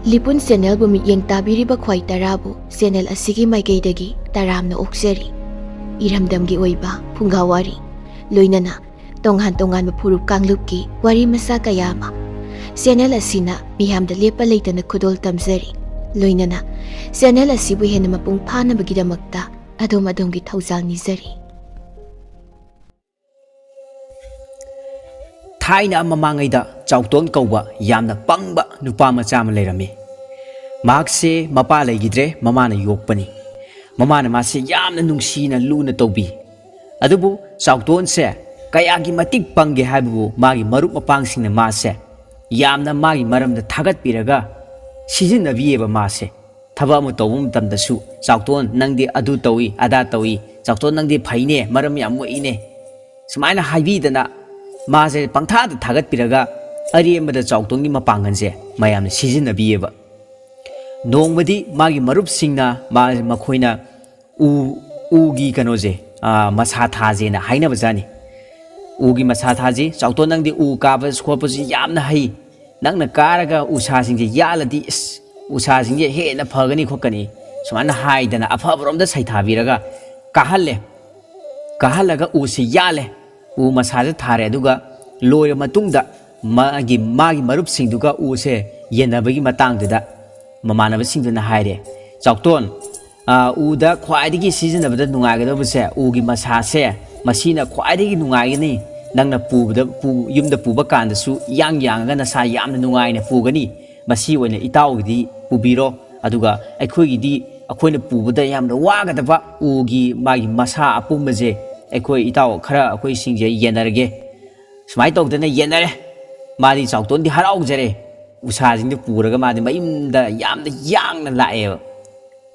ꯂꯤꯄꯨꯟ ꯆꯦꯅꯦꯜꯕꯨ ꯃꯤꯠꯌꯦꯡ ꯇꯥꯕꯤꯔꯤꯕ ꯈ꯭ꯋꯥꯏ ꯇꯔꯥꯕꯨ ꯆꯦꯅꯦꯜ ꯑꯁꯤꯒꯤ ꯃꯥꯏꯀꯩꯗꯒꯤ ꯇꯔꯥꯝꯅ ꯑꯣꯛꯆꯔꯤ꯫ ꯏꯔꯝꯗꯝꯒꯤ ꯑꯣꯏꯕ ꯐꯨꯡꯒꯥꯋꯥꯔꯤ ꯂꯣꯏꯅꯅ ꯇꯣꯉꯥꯟ ꯇꯣꯉꯥꯟꯕ ꯐꯨꯔꯨꯞ ꯀꯥꯡꯂꯨꯞꯀꯤ ꯋꯥꯔꯤ ꯃꯆꯥ ꯀꯌꯥ ꯑꯃ ꯆꯦꯅꯦꯜ ꯑꯁꯤꯅ ꯃꯤꯌꯥꯝꯗ ꯂꯦꯞꯄ ꯂꯩꯇꯅ ꯈꯨꯗꯣꯜ ꯇꯝꯖꯔꯤ꯫ ꯂꯣꯏꯅꯅ ꯆꯦꯅꯦꯜ ꯑꯁꯤꯕꯨ ꯍꯦꯟꯅ ꯃꯄꯨꯡ ꯐꯥꯅꯕꯒꯤꯗꯃꯛꯇ ꯑꯗꯣꯝꯒꯤ ꯊꯧꯖꯥꯜ ꯅꯤꯖꯔꯤ꯫ ꯊꯥꯏꯅ ꯃꯃꯥꯡꯉꯩꯗ ꯆꯥꯎꯇꯣꯟ ꯀꯧꯕ ꯌꯥꯝꯅ ꯄꯪꯕ ꯅꯨꯄꯥ ꯃꯆꯥ ꯑꯃ ꯂꯩꯔꯝꯃꯤ꯫ ꯃꯍꯥꯛꯁꯦ ꯃꯄꯥ ꯂꯩꯈꯤꯗ꯭ꯔꯦ, ꯃꯃꯥꯅ ꯌꯣꯛꯄꯅꯤ꯫ ꯃꯃꯥꯅ ꯃꯥꯁꯦ ꯌꯥꯝꯅ ꯅꯨꯡꯁꯤꯅ ꯂꯨꯅ ꯇꯧꯕꯤ꯫ ꯑꯗꯨꯕꯨ ꯆꯥꯎꯇꯣꯟꯁꯦ ꯀꯌꯥꯒꯤ ꯃꯇꯤꯛ ꯄꯪꯒꯦ ꯍꯥꯏꯕꯕꯨ ꯃꯥꯒꯤ ꯃꯔꯨꯞ ꯃꯄꯥꯡꯁꯤꯡꯅ ꯃꯥꯁꯦ ꯌꯥꯝꯅ ꯃꯥꯒꯤ ꯃꯔꯝꯗ ꯊꯥꯒꯠꯄꯤꯔꯒ ꯁꯤꯖꯤꯟꯅꯕꯤꯌꯦꯕ ꯃꯥꯁꯦ꯫ ꯊꯕꯛ ꯑꯃ ꯇꯧꯕ ꯃꯇꯝꯗꯁꯨ ꯆꯥꯎꯇꯣꯟ ꯅꯪꯗꯤ ꯑꯗꯨ ꯇꯧꯏ ꯑꯗꯥ ꯇꯧꯏ, ꯆꯥꯎꯇꯣꯟ ꯅꯪꯗꯤ ꯐꯩꯅꯦ, ꯃꯔꯝ ꯌꯥꯝ ꯃꯣꯛꯏꯅꯦ, ꯁꯨꯃꯥꯏꯅ ꯍꯥꯏꯕꯤꯗꯅ ꯃꯥꯁꯦ ꯄꯪꯊꯥꯗ ꯊꯥꯒꯠꯄꯤꯔꯒ ꯑꯔꯦꯝꯕꯗ ꯆꯥꯎꯇꯣꯟꯒꯤ ꯃꯄꯥꯡꯒꯜꯁꯦ ꯃꯌꯥꯝꯅ ꯁꯤꯖꯤꯟꯅꯕꯤꯌꯦꯕ꯫ ꯅꯣꯡꯃꯗꯤ ꯃꯥꯒꯤ ꯃꯔꯨꯞꯁꯤꯡꯅ ꯃꯈꯣꯏꯅ ꯎꯒꯤ ꯀꯩꯅꯣꯁꯦ ꯃꯁꯥ ꯊꯥꯁꯦꯅ ꯍꯥꯏꯅꯕꯖꯥꯠꯅꯤ꯫ ꯎꯒꯤ ꯃꯁꯥ ꯊꯥꯁꯤ, ꯆꯥꯎꯇꯣꯟ ꯅꯪꯗꯤ ꯎ ꯀꯥꯕ ꯈꯣꯠꯄꯁꯤ ꯌꯥꯝꯅ ꯍꯩ, ꯅꯪꯅ ꯀꯥꯔꯒ ꯎꯁꯥꯁꯤꯡꯁꯦ ꯌꯥꯜꯂꯗꯤ ꯎꯁꯥꯁꯤꯡꯁꯦ ꯍꯦꯟꯅ ꯐꯒꯅꯤ ꯈꯣꯠꯀꯅꯤ, ꯁꯨꯃꯥꯏꯅ ꯍꯥꯏꯗꯅ ꯑꯐꯕꯔꯣꯝꯗ ꯁꯩꯊꯥꯕꯤꯔꯒ ꯀꯥꯍꯜꯂꯦ꯫ ꯀꯥꯍꯜꯂꯒ ꯎꯁꯤ ꯌꯥꯜꯂꯦ, ꯎ ꯃꯁꯥꯁꯦ ꯊꯥꯔꯦ꯫ ꯑꯗꯨꯒ ꯂꯣꯏꯔ ꯃꯇꯨꯡꯗ ꯃꯥꯒꯤ ꯃꯔꯨꯞꯁꯤꯡꯗꯨꯒ ꯎꯁꯦ ꯌꯦꯟꯅꯕꯒꯤ ꯃꯇꯥꯡꯗꯨꯗ ꯃꯃꯥꯟꯅꯕꯁꯤꯡꯗꯨꯅ ꯍꯥꯏꯔꯦ, ꯆꯥꯎꯇꯣꯟ ꯎꯗ ꯈ꯭ꯋꯥꯏꯗꯒꯤ ꯁꯤꯖꯤꯟꯅꯕꯗ ꯅꯨꯡꯉꯥꯏꯒꯗꯧꯕꯁꯦ ꯎꯒꯤ ꯃꯁꯥꯁꯦ, ꯃꯁꯤꯅ ꯈ꯭ꯋꯥꯏꯗꯒꯤ ꯅꯨꯡꯉꯥꯏꯒꯅꯤ, ꯅꯪꯅ ꯌꯨꯝꯗ ꯄꯨꯕ ꯀꯥꯟꯗꯁꯨ ꯌꯥꯡꯉꯒ ꯅꯁꯥ ꯌꯥꯝꯅ ꯅꯨꯡꯉꯥꯏꯅ ꯄꯨꯒꯅꯤ, ꯃꯁꯤ ꯑꯣꯏꯅ ꯏꯇꯥꯎꯒꯤꯗꯤ ꯄꯨꯕꯤꯔꯣ, ꯑꯗꯨꯒ ꯑꯩꯈꯣꯏꯅ ꯄꯨꯕꯗ ꯌꯥꯝꯅ ꯋꯥꯒꯗꯕ ꯃꯥꯒꯤ ꯃꯁꯥ ꯑꯄꯨꯝꯕꯁꯦ ꯑꯩꯈꯣꯏꯁꯤꯡꯁꯦ ꯌꯦꯟꯅꯔꯒꯦ꯫ ꯁꯨꯃꯥꯏꯅ ꯇꯧꯗꯅ ꯌꯦꯟꯅꯔꯦ꯫ ꯃꯥꯗꯤ ꯆꯥꯎꯇꯣꯟꯗꯤ ꯍꯔꯥꯎꯖꯔꯦ꯫ ꯎꯁꯥꯁꯤꯡꯗꯨ ꯄꯨꯔꯒ ꯃꯥꯗꯤ ꯃꯌꯨꯝꯗ ꯌꯥꯝꯅ ꯌꯥꯡꯅ ꯂꯥꯛꯑꯦꯕ꯫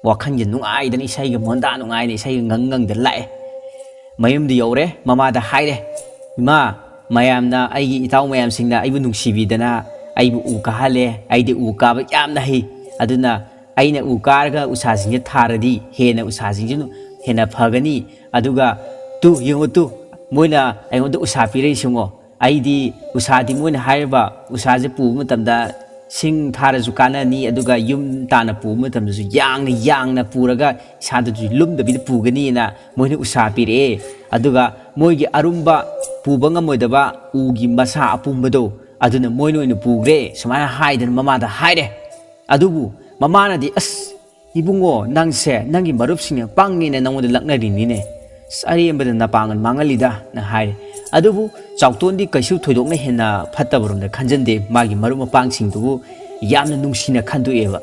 ꯋꯥꯈꯜꯁꯦ ꯅꯨꯡꯉꯥꯏꯗꯅ ꯏꯁꯩꯒ ꯃꯣꯟꯗꯥ ꯅꯨꯡꯉꯥꯏꯅ ꯏꯁꯩꯒ ꯉꯪꯗꯅ ꯂꯥꯛꯑꯦ꯫ ꯃꯌꯨꯝꯗ ꯌꯧꯔꯦ, ꯃꯃꯥꯗ ꯍꯥꯏꯔꯦ, ꯏꯃꯥ, ꯃꯌꯥꯝꯅ ꯑꯩꯒꯤ ꯏꯇꯥꯎ ꯃꯌꯥꯝꯁꯤꯡꯅ ꯑꯩꯕꯨ ꯅꯨꯡꯁꯤꯕꯤꯗꯅ ꯑꯩꯕꯨ ꯎ ꯀꯥꯍꯜꯂꯦ, ꯑꯩꯗꯤ ꯎ ꯀꯥꯕ ꯌꯥꯝꯅ ꯍꯩ, ꯑꯗꯨꯅ ꯑꯩꯅ ꯎ ꯀꯥꯔꯒ ꯎꯁꯥꯁꯤꯡꯁꯦ ꯊꯥꯔꯗꯤ ꯎꯁꯥꯁꯤꯡꯁꯦ ꯍꯦꯟꯅ ꯐꯒꯅꯤ, ꯑꯗꯨꯒ ꯌꯦꯡꯉꯨ ꯃꯣꯏꯅ ꯑꯩꯉꯣꯟꯗ ꯎꯁꯥ ꯄꯤꯔꯛꯏꯁꯤꯉꯣ, ꯑꯩꯗꯤ ꯎꯁꯥꯗꯤ ꯃꯣꯏꯅ ꯍꯥꯏꯔꯤꯕ ꯎꯁꯥꯁꯦ ꯄꯨꯕ ꯃꯇꯝꯗ ꯁꯤꯡ ꯊꯥꯔꯁꯨ ꯀꯥꯟꯅꯅꯤ, ꯑꯗꯨꯒ ꯌꯨꯝ ꯇꯥꯅ ꯄꯨꯕ ꯃꯇꯝꯗꯁꯨ ꯌꯥꯡꯅ ꯄꯨꯔꯒ ꯏꯁꯥꯗꯁꯨ ꯂꯨꯝꯗꯕꯤꯗ ꯄꯨꯒꯅꯤꯅ ꯃꯣꯏꯅ ꯎꯁꯥ ꯄꯤꯔꯛꯑꯦ꯫ ꯑꯗꯨꯒ ꯃꯣꯏꯒꯤ ꯑꯔꯨꯝꯕ ꯄꯨꯕ ꯉꯝꯃꯣꯏꯗꯕ ꯎꯒꯤ ꯃꯁꯥ ꯑꯄꯨꯝꯕꯗꯣ ꯑꯗꯨꯅ ꯃꯣꯏꯅ ꯑꯣꯏꯅ ꯄꯨꯈ꯭ꯔꯦ, ꯁꯨꯃꯥꯏꯅ ꯍꯥꯏꯗꯅ ꯃꯃꯥꯗ ꯍꯥꯏꯔꯦ꯫ ꯑꯗꯨꯕꯨ ꯃꯃꯥꯅꯗꯤ, ꯏꯕꯨꯡꯉꯣ, ꯅꯪꯒꯤ ꯃꯔꯨꯞꯁꯤꯡꯅ ꯄꯪꯉꯦꯅ ꯅꯪꯉꯣꯟꯗ ꯂꯛꯅꯔꯤꯅꯤꯅꯦ, ꯑꯔꯦꯝꯕꯗ ꯅꯄꯥꯡꯒꯜ ꯃꯥꯡꯍꯜꯂꯤꯗꯅ ꯍꯥꯏꯔꯦ꯫ ꯑꯗꯨꯕꯨ ꯆꯥꯎꯇꯣꯟꯗꯤ ꯀꯩꯁꯨ ꯊꯣꯏꯗꯣꯛꯅ ꯍꯦꯟꯅ ꯐꯠꯇꯕꯔꯣꯝꯗ ꯈꯟꯖꯟꯗꯦ, ꯃꯥꯒꯤ ꯃꯔꯨꯞ ꯃꯄꯥꯡꯁꯤꯡꯗꯨꯕꯨ ꯌꯥꯝꯅ ꯅꯨꯡꯁꯤꯅ ꯈꯟꯗꯣꯛꯑꯦꯕ꯫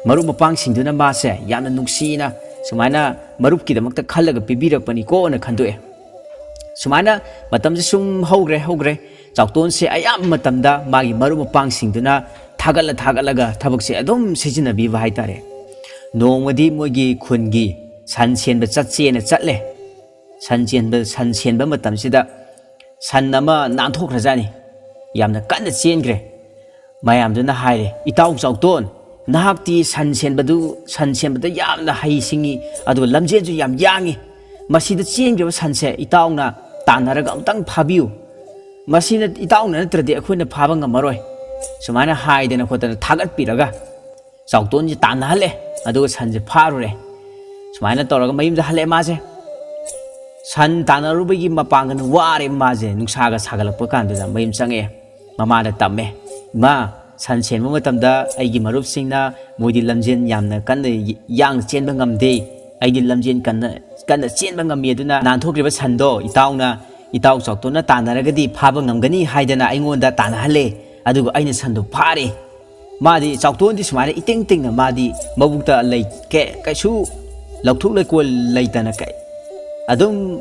ꯃꯔꯨꯞ ꯃꯄꯥꯡꯁꯤꯡꯗꯨꯅ ꯃꯥꯁꯦ ꯌꯥꯝꯅ ꯅꯨꯡꯁꯤꯅ ꯁꯨꯃꯥꯏꯅ ꯃꯔꯨꯞꯀꯤꯗꯃꯛꯇ ꯈꯜꯂꯒ ꯄꯤꯕꯤꯔꯛꯄꯅꯤꯀꯣꯅ ꯈꯟꯗꯣꯛꯑꯦ꯫ ꯁꯨꯃꯥꯏꯅ ꯃꯇꯝꯁꯦ ꯁꯨꯝ ꯍꯧꯈ꯭ꯔꯦ꯫ ꯆꯥꯎꯇꯣꯟꯁꯦ ꯑꯌꯥꯝꯕ ꯃꯇꯝꯗ ꯃꯥꯒꯤ ꯃꯔꯨꯞ ꯃꯄꯥꯡꯁꯤꯡꯗꯨꯅ ꯊꯥꯒꯠꯂꯒ ꯊꯕꯛꯁꯦ ꯑꯗꯨꯝ ꯁꯤꯖꯤꯟꯅꯕꯤꯕ ꯍꯥꯏꯇꯥꯔꯦ꯫ ꯅꯣꯡꯃꯗꯤ ꯃꯣꯏꯒꯤ ꯈꯨꯟꯒꯤ ꯁꯟ ꯁꯦꯟꯕ ꯆꯠꯁꯦꯅ ꯆꯠꯂꯦ꯫ ꯁꯟ ꯁꯦꯟꯕ ꯃꯇꯝꯁꯤꯗ ꯁꯟ ꯑꯃ ꯅꯥꯟꯊꯣꯛꯈ꯭ꯔꯖꯥꯠꯅꯤ, ꯌꯥꯝꯅ ꯀꯟꯅ ꯆꯦꯟꯈ꯭ರೆ꯫ ꯃꯌꯥꯝꯗꯨꯅ ꯍꯥꯏꯔꯦ, ꯏꯇꯥꯎ ꯆꯥꯎꯇꯣꯟ, ꯅꯍꯥꯛꯇꯤ ꯁꯟ ꯁꯦꯟꯕꯗ ꯌꯥꯝꯅ ꯍꯩꯁꯤꯡꯉꯤ, ꯑꯗꯨꯒ ꯂꯝꯖꯦꯟꯁꯨ ꯌꯥꯝ ꯌꯥꯡꯉꯤ, ꯃꯁꯤꯗ ꯆꯦꯟꯈ꯭ꯔꯤꯕ ꯁꯟꯁꯦ ꯏꯇꯥꯎꯅ ꯇꯥꯟꯅꯔꯒ ꯑꯃꯨꯛꯇꯪ ꯐꯥꯕꯤꯌꯨ, ꯃꯁꯤꯅ ꯏꯇꯥꯎꯅ ꯅꯠꯇ꯭ꯔꯗꯤ ꯑꯩꯈꯣꯏꯅ ꯐꯥꯕ ꯉꯝꯃꯔꯣꯏ, ꯁꯨꯃꯥꯏꯅ ꯍꯥꯏꯗꯅ ꯈꯣꯠꯇꯅ ꯊꯥꯒꯠꯄꯤꯔꯒ ꯆꯥꯎꯇꯣꯟꯁꯦ ꯇꯥꯟꯅꯍꯜꯂꯦ꯫ ꯑꯗꯨꯒ ꯁꯟꯁꯦ ꯐꯥꯔꯨꯔꯦ꯫ ꯁꯨꯃꯥꯏꯅ ꯇꯧꯔꯒ ꯃꯌꯨꯝꯗ ꯍꯜꯂꯛꯑꯦ ꯃꯥꯁꯦ꯫ ꯁꯟ ꯇꯥꯟꯅꯔꯨꯕꯒꯤ ꯃꯄꯥꯡꯒꯜ ꯋꯥꯔꯦ ꯃꯥꯁꯦ, ꯅꯨꯡꯁꯥꯒ ꯁꯥꯒꯠꯂꯛꯄ ꯀꯥꯟꯗꯨꯗ ꯃꯌꯨꯝ ꯆꯪꯉꯛꯑꯦ꯫ ꯃꯃꯥꯗ ꯇꯝꯃꯦ, ꯏꯃꯥ, ꯁꯟ ꯁꯦꯟꯕ ꯃꯇꯝꯗ ꯑꯩꯒꯤ ꯃꯔꯨꯞꯁꯤꯡꯅ ꯃꯣꯏꯗꯤ ꯂꯝꯖꯦꯟ ꯌꯥꯝꯅ ꯀꯟꯅ ꯌꯥꯡꯅ ꯆꯦꯟꯕ ꯉꯝꯗꯦ, ꯑꯩꯗꯤ ꯂꯝꯖꯦꯟ ꯀꯟꯅ ꯆꯦꯟꯕ ꯉꯝꯃꯤ, ꯑꯗꯨꯅ ꯅꯥꯟꯊꯣꯛꯈ꯭ꯔꯤꯕ ꯁꯟꯗꯣ ꯏꯇꯥꯎ ꯆꯥꯎꯇꯣꯟꯅ ꯇꯥꯟꯅꯔꯒꯗꯤ ꯐꯥꯕ ꯉꯝꯒꯅꯤ ꯍꯥꯏꯗꯅ ꯑꯩꯉꯣꯟꯗ ꯇꯥꯟꯅꯍꯜꯂꯦ, ꯑꯗꯨꯒ ꯑꯩꯅ ꯁꯟꯗꯣ ꯐꯥꯔꯦ꯫ ꯃꯥꯗꯤ ꯆꯥꯎꯇꯣꯟꯗꯤ ꯁꯨꯃꯥꯏꯅ ꯏꯇꯤꯡ ꯇꯤꯡꯅ ꯃꯥꯗꯤ ꯃꯕꯨꯛꯇ ꯀꯩꯁꯨ ꯂꯧꯊꯣꯛ ꯂꯩꯀꯣꯜ ꯂꯩꯇꯅ ꯑꯗꯨꯝ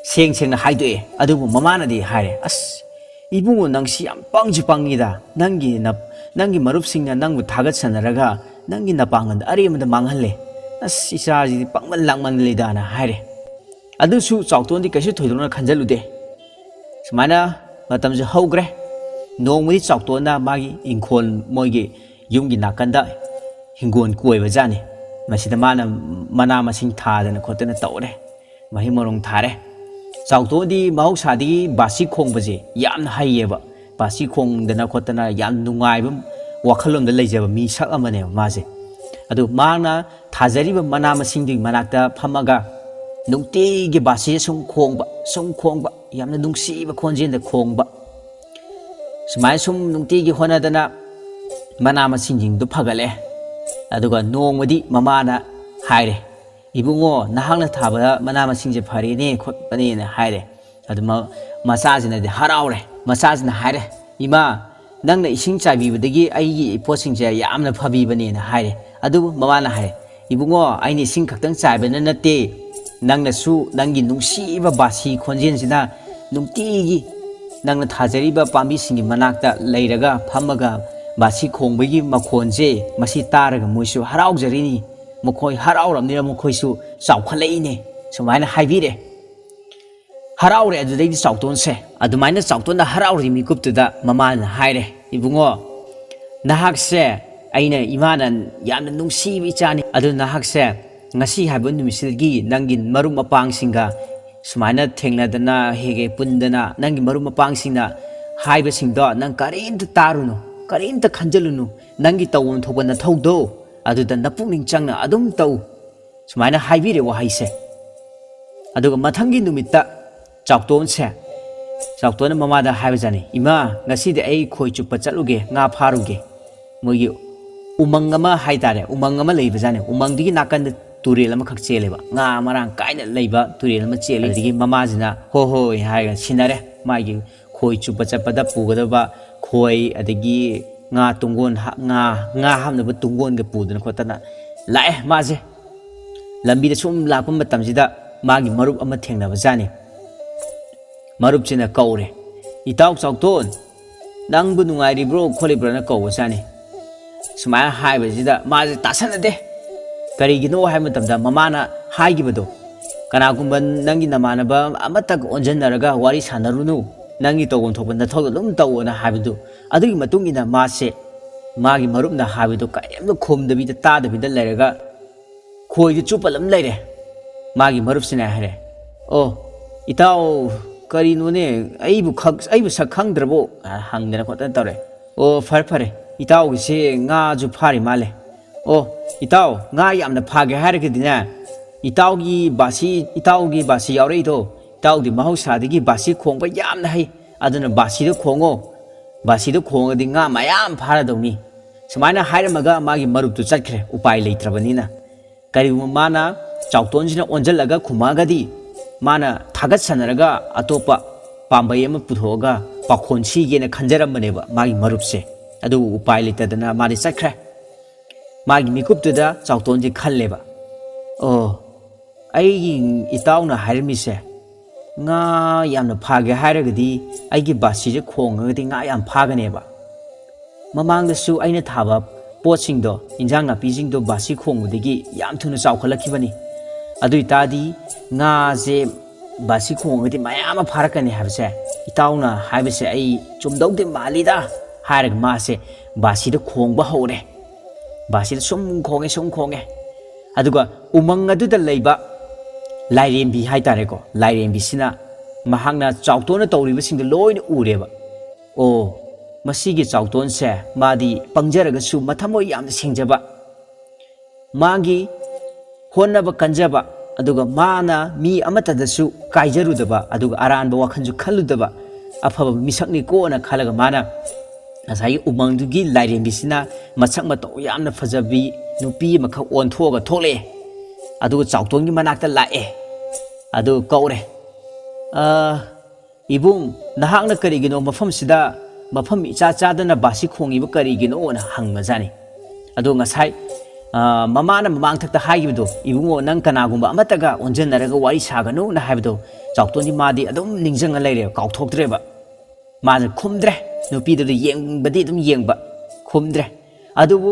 ꯁꯦꯡꯅ ꯍꯥꯏꯗꯣꯛꯑꯦ꯫ ꯑꯗꯨꯕꯨ ꯃꯃꯥꯅꯗꯤ ꯍꯥꯏꯔꯦ, ꯏꯕꯨꯡꯉꯣ, ꯅꯪꯁꯤ ꯌꯥꯝ ꯄꯪꯁꯨ ꯄꯪꯉꯤꯗ, ꯅꯪꯒꯤ ꯃꯔꯨꯞꯁꯤꯡꯅ ꯅꯪꯕꯨ ꯊꯥꯒꯠꯁꯟꯅꯔꯒ ꯅꯪꯒꯤ ꯅꯄꯥꯡꯒꯜꯗ ꯑꯔꯦꯝꯕꯗ ꯃꯥꯡꯍꯜꯂꯦ, ꯏꯆꯥꯁꯤꯗꯤ ꯄꯪꯃꯟ ꯂꯥꯛꯃꯟꯂꯤꯗꯅ ꯍꯥꯏꯔꯦ꯫ ꯑꯗꯨꯁꯨ ꯆꯥꯎꯇꯣꯟꯗꯤ ꯀꯩꯁꯨ ꯊꯣꯏꯗꯣꯛꯅ ꯈꯟꯖꯜꯂꯨꯗꯦ꯫ ꯁꯨꯃꯥꯏꯅ ꯃꯇꯝꯁꯦ ꯍꯧꯈ꯭ꯔꯦ꯫ ꯅꯣꯡꯃꯗꯤ ꯆꯥꯎꯇꯣꯟꯅ ꯃꯥꯒꯤ ꯏꯪꯈꯣꯜ, ꯃꯣꯏꯒꯤ ꯌꯨꯝꯒꯤ ꯅꯥꯀꯟꯗ ꯍꯤꯡꯒꯣꯜ ꯀꯣꯏꯕꯖꯥꯠꯅꯤ꯫ ꯃꯁꯤꯗ ꯃꯥꯅ ꯃꯅꯥ ꯃꯁꯤꯡ ꯊꯥꯗꯅ ꯈꯣꯠꯇꯅ ꯇꯧꯔꯦ, ꯃꯍꯩ ꯃꯔꯣꯡ ꯊꯥꯔꯦ꯫ ꯆꯥꯎꯇꯣꯟꯗꯤ ꯃꯍꯧꯁꯥꯗꯒꯤ ꯕꯥꯁꯤ ꯈꯣꯡꯕꯁꯦ ꯌꯥꯝꯅ ꯍꯩꯌꯦꯕ, ꯕꯥꯁꯤ ꯈꯣꯡꯗꯅ ꯈꯣꯠꯇꯅ ꯌꯥꯝ ꯅꯨꯡꯉꯥꯏꯕ ꯋꯥꯈꯜꯂꯣꯟꯗ ꯂꯩꯖꯕ ꯃꯤꯁꯛ ꯑꯃꯅꯦꯕ ꯃꯥꯁꯦ ꯑꯗꯨ ꯃꯥꯅ ꯊꯥꯖꯔꯤꯕ ꯃꯅꯥ ꯃꯁꯤꯡꯗꯨꯒꯤ ꯃꯅꯥꯛꯇ ꯐꯝꯃꯒ ꯅꯨꯡꯇꯤꯒꯤ ꯕꯥꯁꯤꯁꯦ ꯁꯨꯝ ꯈꯣꯡꯕ ꯌꯥꯝꯅ ꯅꯨꯡꯁꯤꯕ ꯈꯣꯟꯖꯦꯜꯗ ꯈꯣꯡꯕ ꯁꯨꯃꯥꯏꯅ ꯁꯨꯝ ꯅꯨꯡꯇꯤꯒꯤ ꯍꯣꯠꯅꯗꯅ ꯃꯅꯥ ꯃꯁꯤꯡꯁꯤꯡꯗꯨ ꯐꯒꯠꯂꯦ ꯑꯗꯨꯒ ꯅꯣꯡꯃꯗꯤ ꯃꯃꯥꯅ ꯍꯥꯏꯔꯦ 이붕어 나항나 타바 마나마싱제 파리니 콧바니네 하이레 아주 마사지나데 하라오레 마사지나 하이레 이마 낭나 이싱 짜비부데기 아이기 포싱제 얌나 파비바니네 하이레 아두 마마나 하이레 이붕어 아이니 이싱 각당 짜베나 나때 낭나수 낭기 뭉시바 바시 콘젠지나 뭉티기 낭나 타제리바 밤비싱기 마낙다 레이라가 파마가 바시 콩베기 마콘제 마시 따라가 모이수 하라오저리니 ꯃꯈꯣꯏ ꯍꯔꯥꯎꯔꯕꯅꯤꯅ ꯃꯈꯣꯏꯁꯨ ꯆꯥꯎꯈꯠꯂꯛꯏꯅꯦ ꯁꯨꯃꯥꯏꯅ ꯍꯥꯏꯕꯤꯔꯦ ꯍꯔꯥꯎꯔꯦ ꯑꯗꯨꯗꯩꯗꯤ ꯆꯥꯎꯇꯣꯟꯁꯦ ꯑꯗꯨꯃꯥꯏꯅ ꯆꯥꯎꯇꯣꯟꯅ ꯍꯔꯥꯎꯔꯤ ꯃꯤꯀꯨꯞꯇꯨꯗ ꯃꯃꯥꯅ ꯍꯥꯏꯔꯦ ꯏꯕꯨꯡꯉꯣ ꯅꯍꯥꯛꯁꯦ ꯑꯩꯅ ꯏꯃꯥꯅ ꯌꯥꯝꯅ ꯅꯨꯡꯁꯤꯕ ꯏꯆꯥꯅꯤ ꯑꯗꯨ ꯅꯍꯥꯛꯁꯦ ꯉꯁꯤ ꯍꯥꯏꯕ ꯅꯨꯃꯤꯠꯁꯤꯗꯒꯤ ꯅꯪꯒꯤ ꯃꯔꯨꯞ ꯃꯄꯥꯡꯁꯤꯡꯒ ꯁꯨꯃꯥꯏꯅ ꯊꯦꯡꯅꯗꯅ ꯍꯦꯛ ꯄꯨꯟꯗꯅ ꯅꯪꯒꯤ ꯃꯔꯨꯞ ꯃꯄꯥꯡꯁꯤꯡꯅ ꯍꯥꯏꯕꯁꯤꯡꯗꯣ ꯅꯪ ꯀꯔꯤꯝꯇ ꯇꯥꯔꯨꯅꯨ ꯀꯔꯤꯝꯇ ꯈꯟꯖꯜꯂꯨꯅꯨ ꯅꯪꯒꯤ ꯇꯧꯐꯝ ꯊꯣꯛꯄ ꯅꯊꯧꯗꯣ ꯑꯗꯨꯗ ꯅꯄꯨꯛꯅꯤꯡ ꯆꯪꯅ ꯑꯗꯨꯝ ꯇꯧ ꯁꯨꯃꯥꯏꯅ ꯍꯥꯏꯕꯤꯔꯦ ꯋꯥꯍꯩꯁꯦ ꯑꯗꯨꯒ ꯃꯊꯪꯒꯤ ꯅꯨꯃꯤꯠꯇ ꯆꯥꯎꯇꯣꯟꯅ ꯃꯃꯥꯗ ꯍꯥꯏꯕꯖꯥꯠꯅꯤ ꯏꯃꯥ ꯉꯁꯤꯗꯤ ꯑꯩ ꯈꯣꯏ ꯆꯨꯞꯄ ꯆꯠꯂꯨꯒꯦ ꯉꯥ ꯐꯥꯔꯨꯒꯦ ꯃꯣꯏꯒꯤ ꯎꯃꯪ ꯑꯃ ꯍꯥꯏꯇꯥꯔꯦ ꯎꯃꯪ ꯑꯃ ꯂꯩꯕꯖꯥꯠꯅꯤ ꯎꯃꯪꯗꯨꯒꯤ ꯅꯥꯀꯟꯗ ꯇꯨꯔꯦꯜ ꯑꯃꯈꯛ ꯆꯦꯜꯂꯦꯕ ꯉꯥ ꯃꯔꯥꯡ ꯀꯥꯏꯅ ꯂꯩꯕ ꯇꯨꯔꯦꯜ ꯑꯃ ꯆꯦꯜꯂꯤ ꯑꯗꯒꯤ ꯃꯃꯥꯁꯤꯅ ꯍꯣꯏ ꯍꯥꯏꯔꯒ ꯁꯤꯟꯅꯔꯦ ꯃꯥꯒꯤ ꯈꯣꯏ ꯆꯨꯞꯄ ꯆꯠꯄꯗ ꯄꯨꯒꯗꯕ ꯈꯣꯏ ꯑꯗꯒꯤ nga tunggon nga hamnaba tunggon ga pudana khotana lae maje lambi da sum lakpa matamsida magi marup ama thengnaba jani marup china kaure itaw chawton nangbu nungairi bro kholibra na kaw jani sumaya haiba jida maje tasana de kari gino hai matamda mamana haigibado kana gumban nangi namanaba amatak onjannaraga wari sanarunu nangi tawon thokban na thod lum tawona habidu adugi matung ina mase magi marupna habidu kaimdo khomdabi da tadabi da leraga khoi du chupalam leire magi marup sina hare oh itaw kari none aibu sakhang drabo hangdana khotan tawre oh fare itaw gise nga ju phari male oh itaw nga yamna phage haragidina itaw gi basi yaure do itaudi mahausadagi basi khongba yamna hai aduna basi do khongo basi do khongadi nga mayam pharadawni sumaina hairamaga magi marup tu chakre upai leitrabanina kariguma mana chawtonjina onjalaga khumagadi mana thagat sanaraga atopa pambai ama puthoga pakhonsi gena khanjarambaneba magi marupse adu upai leitadana mari chakre magi mikuptuda chawtonji khalleba oh ai itauna hairmise nga yamna phage hairagadi aigi basi je khongagadi nga yam phaganeba mamangda su aina thaba potsingdo injang na pijingdo basi khongudagi yam thuna chawkhalakibani adu itadi nga je basi khongagadi mayama pharakani habse itauna haibse ai chumdaude malida hairag ma se basi de khongba hore basi de sum khonge aduga umang adu da leiba lairembi haitare ko lairembi sina mahangna chawtona tawriba sing de loina ureba o masigi chawton se madi pangjaraga su mathamo yamna singjaba magi honnaba kanjaba aduga mana mi amata da su kaijarudaba aduga aranba wakhanju khalludaba afaba misakni ko na khalaga mana asai umangdugi lairembi sina machak mato yamna fajabi nupi makha onthoga thole aduga chawtongi manakta lae adu kaure ibung nahakna karigino mafam sida mafam icha chadana basi khongiba karigino na hangma jani adu ngasai mamana mamang thakta haigibdo ibungo nang kanagumba amataga onjannaraga wari saganu na haibdo chawtonji madi adum ningjanga leire kauthokthreba maja khumdre nupi du yengbadi dum yengba khumdre adubu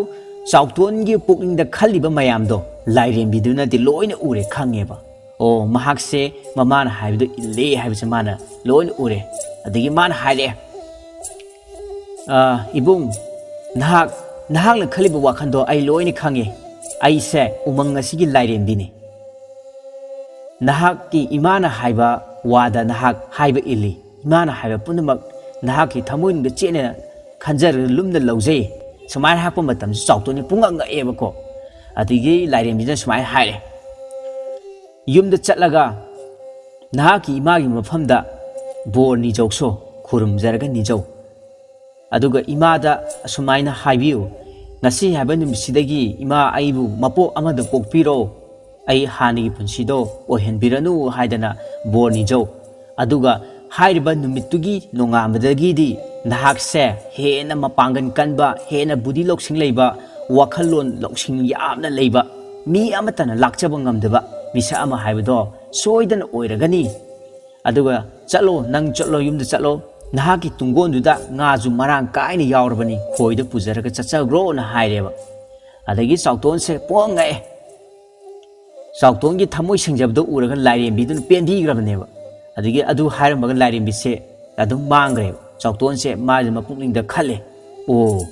chawtongi pukningda khalliba mayamdo lairembiduna di loina ure khangeba o mahakse mamana haibdo ille haibse mana loina ure adigi mana haile ibung nahakna khaliba wakhando ai loina khange ai se umang asigi lairembini nahakki imana haiba wada nahak haiba illi imana haiba punamak nahakki thamoinga chene khanjar lumna lawjei ꯁꯨꯃꯥꯏꯅ ꯍꯥꯏꯔꯛꯄ ꯃꯇꯝꯁꯤ ꯆꯥꯎꯇꯣꯟꯁꯦ ꯄꯨꯡꯉꯛ ꯉꯛꯑꯦꯕꯀꯣ ꯑꯗꯒꯤ ꯂꯥꯏꯔꯦꯝꯕꯤꯅ ꯁꯨꯃꯥꯏꯅ ꯍꯥꯏꯔꯦ ꯌꯨꯝꯗ ꯆꯠꯂꯒ ꯅꯍꯥꯛꯀꯤ ꯏꯃꯥꯒꯤ ꯃꯐꯝꯗ ꯕꯣꯔ ꯅꯤꯖꯧꯁꯣ ꯈꯨꯔꯨꯝꯖꯔꯒ ꯅꯤꯖꯧ ꯑꯗꯨꯒ ꯏꯃꯥꯗ ꯑꯁꯨꯃꯥꯏꯅ ꯍꯥꯏꯕꯤꯌꯨ ꯉꯁꯤ ꯍꯥꯏꯕ ꯅꯨꯃꯤꯠꯁꯤꯗꯒꯤ ꯏꯃꯥ ꯑꯩꯕꯨ ꯃꯄꯣꯛ ꯑꯃꯗ ꯄꯣꯛꯄꯤꯔꯣ ꯑꯩ ꯍꯥꯟꯅꯒꯤ ꯄꯨꯟꯁꯤꯗꯣ ꯑꯣꯏꯍꯟꯕꯤꯔꯅꯨ ꯍꯥꯏꯗꯅ ꯕꯣꯔ ꯅꯤꯖꯧ ꯑꯗꯨꯒ ꯍꯥꯏꯔꯤꯕ ꯅꯨꯃꯤꯠꯇꯨꯒꯤ ꯅꯣꯡꯉꯥꯟꯕꯗꯒꯤꯗꯤ ꯅꯍꯥꯛꯁꯦ ꯍꯦꯟꯅ ꯃꯄꯥꯡꯒꯜ ꯀꯟꯕ ꯍꯦꯟꯅ ꯕꯨꯗꯤ ꯂꯧꯁꯤꯡ ꯂꯩꯕ ꯋꯥꯈꯜꯂꯣꯟ ꯂꯧꯁꯤꯡ ꯌꯥꯝꯅ ꯂꯩꯕ ꯃꯤ ꯑꯃꯠꯇꯅ ꯂꯥꯛꯆꯕ ꯉꯝꯗꯕ ꯃꯤꯁꯛ ꯑꯃ ꯍꯥꯏꯕꯗꯣ ꯁꯣꯏꯗꯅ ꯑꯣꯏꯔꯒꯅꯤ ꯑꯗꯨꯒ ꯆꯠꯂꯣ ꯅꯪ ꯆꯠꯂꯣ ꯌꯨꯝꯗ ꯆꯠꯂꯣ ꯅꯍꯥꯛꯀꯤ ꯇꯨꯡꯒꯣꯟꯗꯨꯗ ꯉꯥꯁꯨ ꯃꯔꯥꯡ ꯀꯥꯏꯅ ꯌꯥꯎꯔꯕꯅꯤ ꯈꯣꯏꯗ ꯄꯨꯖꯔꯒ ꯆꯠꯆꯈ꯭ꯔꯣꯅ ꯍꯥꯏꯔꯦꯕ ꯑꯗꯒꯤ ꯆꯥꯎꯇꯣꯟꯁꯦ ꯄꯨꯡꯉꯛ ꯉꯛꯑꯦ ꯆꯥꯎꯇꯣꯟꯒꯤ ꯊꯃꯣꯏ ꯁꯦꯡꯖꯕꯗꯣ ꯎꯔꯒ ꯂꯥꯏꯔꯦꯝꯕꯤꯗꯨꯅ ꯄꯦꯟꯕꯤꯈ꯭ꯔꯕꯅꯦꯕ ꯑꯗꯒꯤ ꯑꯗꯨ ꯍꯥꯏꯔꯝꯃꯒ ꯂꯥꯏꯔꯦꯝꯕꯤꯁꯦ ꯑꯗꯨꯝ ꯃꯥꯡꯈ꯭ꯔꯦꯕ ꯆꯥꯎꯇꯣꯟꯁꯦ ꯃꯥꯒꯤ ꯃꯄꯨꯛꯅꯤꯡꯗ ꯈꯜꯂꯦ ꯑꯣ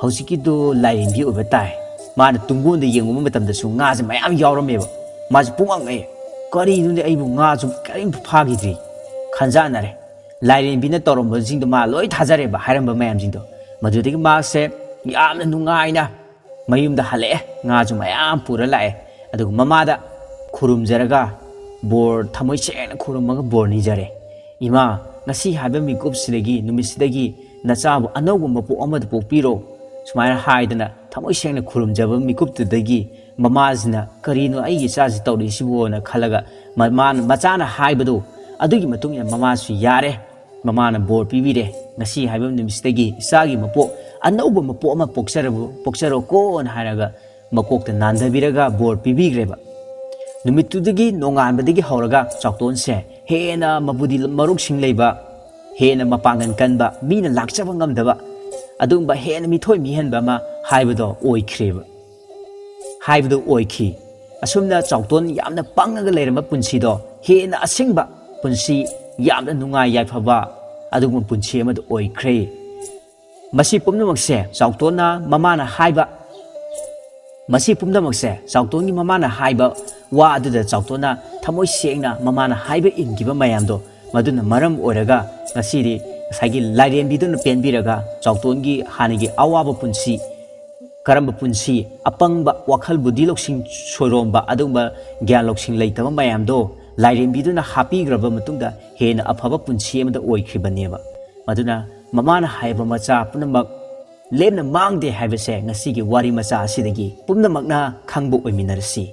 ꯍꯧꯖꯤꯛꯀꯤꯗꯣ ꯂꯥꯏꯔꯦꯝꯕꯤ ꯑꯣꯏꯕ ꯇꯥꯏ ꯃꯥꯅ ꯇꯨꯡꯒꯣꯟꯗ ꯌꯦꯡꯉꯨꯕ ꯃꯇꯝꯗꯁꯨ ꯉꯥꯁꯦ ꯃꯌꯥꯝ ꯌꯥꯎꯔꯝꯃꯦꯕ ꯃꯥꯁꯦ ꯄꯨꯡꯉꯛ ꯉꯛꯑꯦ ꯀꯔꯤꯅꯣꯅꯦ ꯑꯩꯕꯨ ꯉꯥꯁꯨ ꯀꯔꯤꯝꯇ ꯐꯥꯈꯤꯗ꯭ꯔꯤ ꯈꯟꯖꯥꯟꯅꯔꯦ ꯂꯥꯏꯔꯦꯝꯕꯤꯅ ꯇꯧꯔꯝꯕꯁꯤꯡꯗꯣ ꯃꯥ ꯂꯣꯏ ꯊꯥꯖꯔꯦꯕ ꯍꯥꯏꯔꯝꯕ ꯃꯌꯥꯝꯁꯤꯡꯗꯣ ꯃꯗꯨꯗꯒꯤ ꯃꯥꯁꯦ ꯌꯥꯝꯅ ꯅꯨꯡꯉꯥꯏꯅ ꯃꯌꯨꯝꯗ ꯍꯜꯂꯛꯑꯦ ꯉꯥꯁꯨ ꯃꯌꯥꯝ ꯄꯨꯔ ꯂꯥꯛꯑꯦ ꯑꯗꯨꯒ ꯃꯃꯥꯗ ꯈꯨꯔꯨꯝꯖꯔꯒ ꯕꯣꯔ ꯊꯃꯣꯏ ꯁꯦꯡꯅ ꯈꯨꯔꯨꯝꯃꯒ ꯕꯣꯔ ꯅꯤꯖꯔꯦ ꯏꯃꯥ ꯉꯁꯤ ꯍꯥꯏꯕ ꯃꯤꯀꯨꯞꯁꯤꯗꯒꯤ ꯅꯨꯃꯤꯠꯁꯤꯗꯒꯤ ꯅꯆꯥꯕꯨ ꯑꯅꯧꯕ ꯃꯄꯣꯛ ꯑꯃꯗ ꯄꯣꯛꯄꯤꯔꯣ ꯁꯨꯃꯥꯏꯅ ꯍꯥꯏꯗꯅ ꯊꯃꯣꯏ ꯁꯦꯡꯅ ꯈꯨꯔꯨꯝꯖꯕ ꯃꯤꯀꯨꯞꯇꯨꯗꯒꯤ ꯃꯃꯥꯁꯤꯅ ꯀꯔꯤꯅꯣ ꯑꯩꯒꯤ ꯏꯆꯥꯁꯤ ꯇꯧꯔꯤꯁꯤꯕꯨꯅ ꯈꯜꯂꯒ ꯃꯆꯥꯅ ꯍꯥꯏꯕꯗꯣ ꯑꯗꯨꯒꯤ ꯃꯇꯨꯡ ꯏꯟꯅ ꯃꯃꯥꯁꯨ ꯌꯥꯔꯦ ꯃꯃꯥꯅ ꯕꯣꯔ ꯄꯤꯕꯤꯔꯦ ꯉꯁꯤ ꯍꯥꯏꯕ ꯅꯨꯃꯤꯠꯁꯤꯗꯒꯤ ꯏꯆꯥꯒꯤ ꯃꯄꯣꯛ ꯑꯅꯧꯕ ꯃꯄꯣꯛ ꯑꯃ ꯄꯣꯛꯆꯔꯣꯀꯣꯅ ꯍꯥꯏꯔꯒ ꯃꯀꯣꯛꯇ ꯅꯥꯟꯊꯕꯤꯔꯒ ꯕꯣꯔ ꯄꯤꯕꯤꯈ꯭ꯔꯦꯕ ꯅꯨꯃꯤꯠꯇꯨꯗꯒꯤ ꯅꯣꯡꯉꯥꯟꯕꯗꯒꯤ ꯍꯧꯔꯒ ꯆꯥꯎꯇꯣꯟꯁꯦ ꯍꯦꯟꯅ ꯃꯕꯨꯗꯤ ꯃꯔꯨꯛꯁꯤꯡ ꯂꯩꯕ ꯍꯦꯟꯅ ꯃꯄꯥꯡꯒꯜ ꯀꯟꯕ ꯃꯤꯅ ꯂꯥꯛꯆꯕ ꯉꯝꯗꯕ ꯑꯗꯨꯒꯨꯝꯕ ꯍꯦꯟꯅ ꯃꯤꯊꯣꯏ ꯃꯤꯍꯦꯟꯕ ꯑꯃ ꯍꯥꯏꯕꯗꯣ ꯑꯣꯏꯈꯤ ꯑꯁꯨꯝꯅ ꯆꯥꯎꯇꯣꯟ ꯌꯥꯝꯅ ꯄꯪꯉꯒ ꯂꯩꯔꯝꯕ ꯄꯨꯟꯁꯤꯗꯣ ꯍꯦꯟꯅ ꯑꯁꯦꯡꯕ ꯄꯨꯟꯁꯤ ꯌꯥꯝꯅ ꯅꯨꯡꯉꯥꯏ ꯌꯥꯏꯐꯕ ꯑꯗꯨꯒꯨꯝꯕ ꯄꯨꯟꯁꯤ ꯑꯃꯗ ꯑꯣꯏꯈ꯭ꯔꯦ ꯃꯁꯤ ꯄꯨꯝꯅꯃꯛꯁꯦ ꯆꯥꯎꯇꯣꯟꯒꯤ ꯃꯃꯥꯅ ꯍꯥꯏꯕ ꯋꯥ ꯑꯗꯨꯗ ꯆꯥꯎꯇꯣꯟꯅ ꯊꯃꯣꯏ ꯁꯦꯡꯅ ꯃꯃꯥꯅ ꯍꯥꯏꯕ ꯏꯟꯈꯤꯕ ꯃꯌꯥꯝꯗꯣ ꯃꯗꯨꯅ ꯃꯔꯝ ꯑꯣꯏꯔꯒ ꯉꯁꯤꯗꯤ ꯉꯁꯥꯏꯒꯤ ꯂꯥꯏꯔꯦꯝꯕꯤꯗꯨꯅ ꯄꯦꯟꯕꯤꯔꯒ ꯆꯥꯎꯇꯣꯟꯒꯤ ꯍꯥꯟꯅꯒꯤ ꯑꯋꯥꯕ ꯄꯨꯟꯁꯤ ꯀꯔꯝꯕ ꯄꯨꯟꯁꯤ ꯑꯄꯪꯕ ꯋꯥꯈꯜ ꯕꯨꯗꯤ ꯂꯧꯁꯤꯡ ꯁꯣꯏꯔꯣꯝꯕ ꯑꯗꯨꯒꯨꯝꯕ ꯒ꯭ꯌꯥꯟ ꯂꯧꯁꯤꯡ ꯂꯩꯇꯕ ꯃꯌꯥꯝꯗꯣ ꯂꯥꯏꯔꯦꯝꯕꯤꯗꯨꯅ ꯍꯥꯞꯄꯤꯈ꯭ꯔꯕ ꯃꯇꯨꯡꯗ ꯍꯦꯟꯅ ꯑꯐꯕ ꯄꯨꯟꯁꯤ ꯑꯃꯗ ꯑꯣꯏꯈ꯭ꯔꯤꯕꯅꯦꯕ ꯃꯗꯨꯅ ꯃꯃꯥꯅ ꯍꯥꯏꯕ ꯃꯆꯥ ꯄꯨꯝꯅꯃꯛ ꯂꯦꯝꯅ ꯃꯥꯡꯗꯦ ꯍꯥꯏꯕꯁꯦ ꯉꯁꯤꯒꯤ ꯋꯥꯔꯤ ꯃꯆꯥ ꯑꯁꯤꯗꯒꯤ ꯄꯨꯝꯅꯃꯛꯅ ꯈꯪꯕ ꯑꯣꯏꯃꯤꯟꯅꯔꯁꯤ